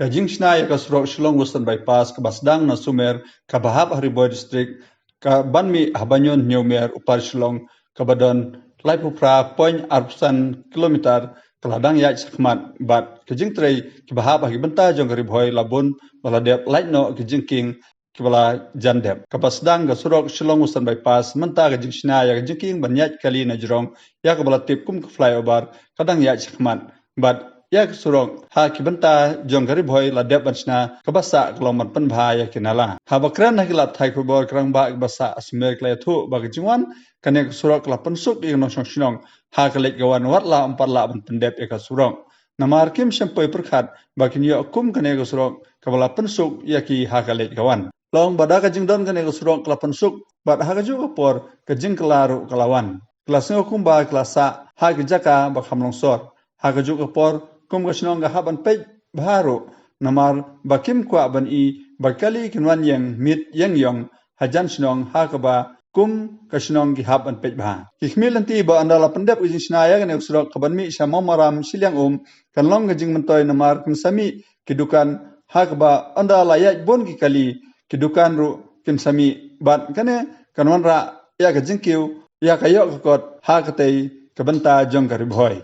Kajing Shnaya ka Surok Shillong Western Bypass ka Basdang na Sumer ka Bahab Hariboy District ka Banmi Habanyon Neumer Upar Shillong ka Badon Laipupra Poin Arpsan kilometer keladang ya sakmat bat kajing trei ki Bahab Hagi Benta Jong Hariboy Labun Baladep Laitno kajing King kibala jandep kapasdang ga Surok Shillong Western Bypass menta kajing Shnaya kajing King banyat kali na Jrong ya kabala tip kum ka flyover kadang ya sakmat bat yak surong ha kibenta jong garib hoy la deb bansna kabasa kloman penbha ya kinala ha bakran ha kilap thai kubor krang ba basa asmer kle thu ba gijwan kanek surok la pensuk ing no shnong ha kalek gawan wat la empar la ban pendep ya surong namar kim sampai perkhat ba kinyo kum kanek surong kabala pensuk ya ki ha kalek gawan long bada ka jingdon kanek surong kala pensuk bat ha ka ju por ka jing kelaru kalawan kelasnya kum ba kelasa ha kijaka ba khamlong sor ha ka ju por kum kasnong ga haban pej baharu namar bakim kwa ban i bakali kinwan yang mit yang yong hajan snong hakaba kum kasnong gi haban pej bah kikmilanti ba andala pendep ujin snaya kan usrok kaban mi sama maram silyang kan long gajing mentoy namar kum sami kidukan hakaba andala ya bon gi kali kidukan ru kin sami bat kane kanwan ra ya gajing kiu ya kayok kot hakatei kabenta jong garibhoy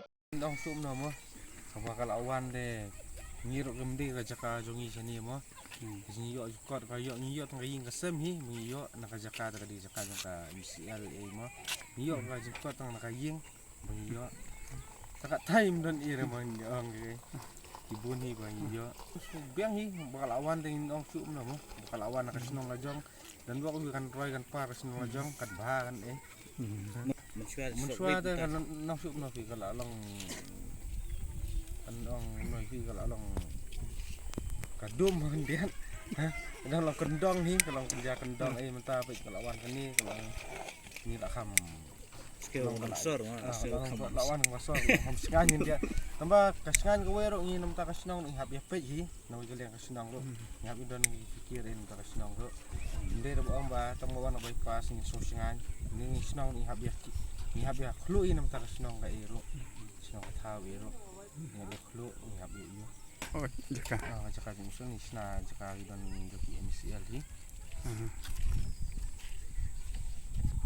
bakal awan deh ngiruk gemde ka jaka jongi sini mo sini yo kot ka yo ni yo tang yin kasem hi mi yo na ka jaka ta di jaka jaka MCL mo yo ka jikot tang na ka yin mi yo taka time don ire mo ang ge ibun hi ba yo biang hi bakal awan deh ong su mo bakal awan na ka sinong lajong dan ba ko kan roy kan pa ka sinong lajong kat ba kan munswa ta kan nang su no fi kala long andong noi fi kalau long kadum handian dan long kendong ni kalau kerja kendong menta pe kalau wan kini kalau ni tak kham skill masor lawan masor kham skan dia tambah kasngan ko wero ni namta kasnong ni hab ya pe hi nawi kali kasnong ro ngap idon pikirin ta kasnong ro inde ro amba tamo wan bypass ni so singan ni snong ni hab ya khlu in namta kasnong ka iro snong thawi ro ni khlu ni hab yo oh jaka jaka musuh ni sna jaka dan joki MCL hi